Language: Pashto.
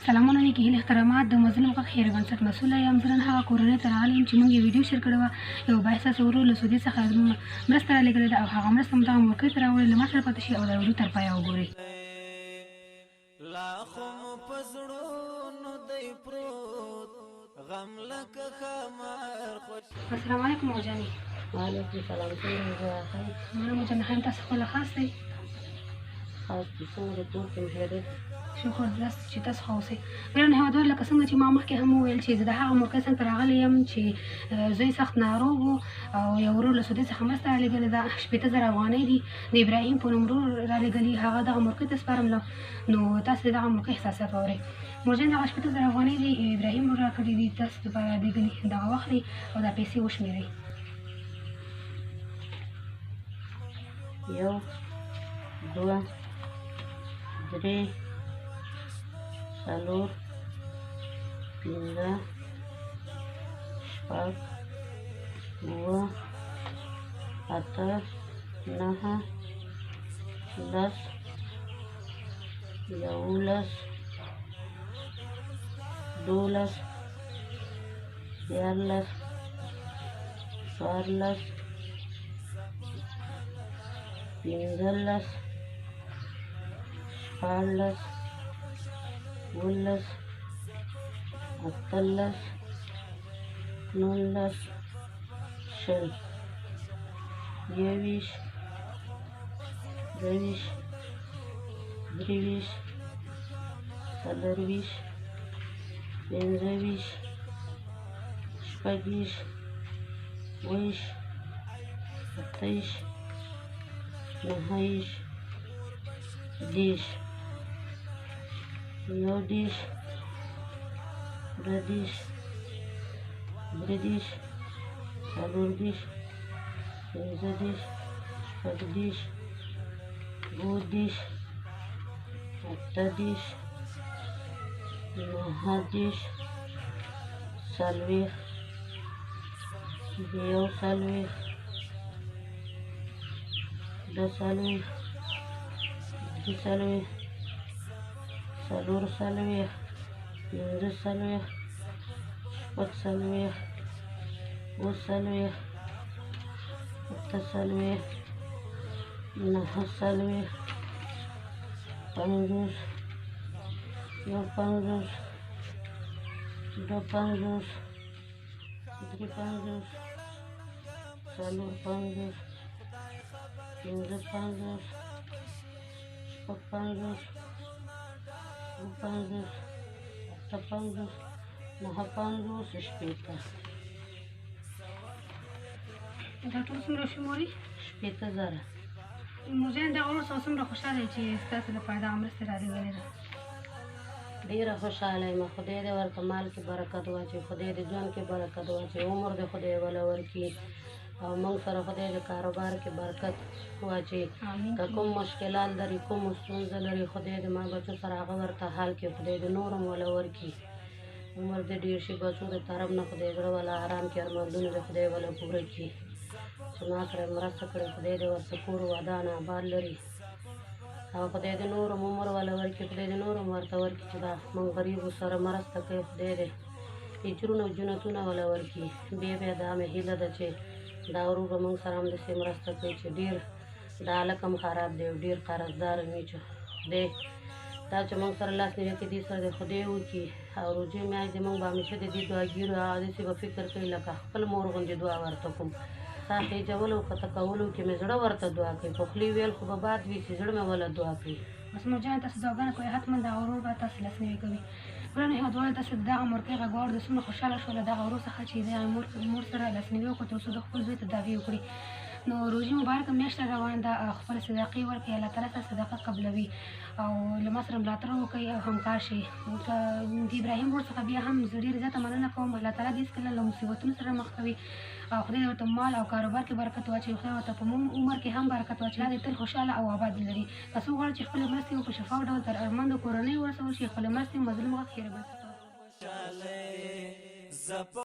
سلامونه نیکې هیلې احترامات د مظلوم غږ خیر بنسټ مسؤله یم. زه نن هغه کورنۍ ته راغلی یم چې موږ یې ویډیو شیر کړې وه. یو بااحساسه ورور له سعودي څخه مرسته رالېږلې ده او هغه مرسته مو دغه مورکۍ ته راوړې. له ما سره پاتې شئ او دا ویډیو تر پایه وګورئ. السلام علیکم مور جانې. وعلیکم السلام. څنګه یې؟ مننه مور جانې. ښه تاسو خپله خاص دی؟ خاص دي. څنګه د کور کې مهرباني؟ شکر چې تاسو ښه اوسئ. ګرانو هېوادوال، لکه څنګه چې ما مخکې هم وویل چې زه د هغه مورکۍ څنګ ته راغلی یم چې زوی سخت ناروغ و او یو ورور له سعودي څخه مرسته رالېږلې ده. 80,000 افغانۍ دي د ابراهیم په نوم ورور رالېږلي. هغه دغه مورکۍ ته سپارم. نو تاسو د دغه مورکۍ احساسات واورئ. مور جانې، دغه 80,000 افغانۍ دي ابراهیم ورور راکړي دي. تاسو دپاره رالېږلي. دغه واخلئ او دا پیسې وشمېرئ. 1 2 3 4 5 6 7 8 9 10 11 12 13 14 15 16 17 18 19 20 21 22 23 24 25 26 28 29 10 11 12 13 14 15 16 17 18 19 20 21 22 23 24 25 26 27 28 29 50 51 52 53 54 55 56 57 58 59 شپېته. دا ټول څومره شو مورې؟ 80,000. مور جانې، دغه ورور څخه څومره خوشحاله یې چې ستاسو لپاره دغه مرسته رالېږلې ده؟ ډېره خوشحاله یم. خدای دې ورته مال کې برکت واچوي، خدای دې ژوند کې برکت واچوي، عمر دې خدای وله ورکړي او موږ سره خدای دې کاروبار کې برکت واچوي. که کوم مشکلات لري، کوم ستونزه لري، خدای دې ما بچو سره هغه ورته حل کړي. خدای دې نور هم وله ورکړي، عمر دې ډېر شي. بچو د طرف نه خدای زړه وله ارام کړي، ارمانونه دې خدای وله پوره کړي. چې ما سره مرسته کړې، خدای دې ورته کور ودان آباد لري او خدای دې نور هم عمر وله ورکړي. خدای دې نور هم ورته ورکړي چې دا موږ غریبو سره مرسته کوي. خدای دې اجرونه او جنتونه وله ورکړي. بیا دا مې هیله ده چې دا ورور به موږ سره همداسې مرسته کوي چې ډېر دا هلک هم خراب دی او ډېر قرضدار وي چې خدای دا چې موږ سره لاس نیوی کوي دې سره دې خدای وکړي. او روژې میاشت دې موږ به همیشه د دې دعاګیرو هغسې به فکر کوي لکه خپل مور غوندې دعا ورته کوم. سا خېجولو او ښکته کولو کې مې زړه ورته دعا کوي. په خولې ویل خو به باد وي چې زړه مې وله دعا کوي. بس مور جانې، تاسو دعاګانې کوئ، حتما دغه ورور به تاسو لاس نیوی کوي. ګرانو هېوادوالو، تاسو د دغه مورکۍ غږ واورېدو، څومره خوشحاله شوه له دغه ورور څخه چې دغه مور سره لاس نیوی وکړو تر څو د خپل زوی تداوي وکړي. نو روژې مبارکه میاشت روانه ده. خپله صدقې ورکړئ، الله تعالی سره صدقه قبلوي او له ما سره ملاتړ وکړئ او همکار شئ. د ابراهیم ورور څخه بیا هم زه ډېره زیاته مننه کوم. الله تعالی دې هېڅکله له مصیبتونو سره مخ کوي او خدای ورته مال او کاروبار کې برکت واچوي. خدای ورته په عمر کې هم برکت واچوي. الله دې تل خوشحاله او آباد لري. که څوک غواړي چې خپلې مرستې په شفاف ډول تر ارمانده کورنۍ ورسول شي، خپلې مرستې مظلوم غږ خیر بنسټ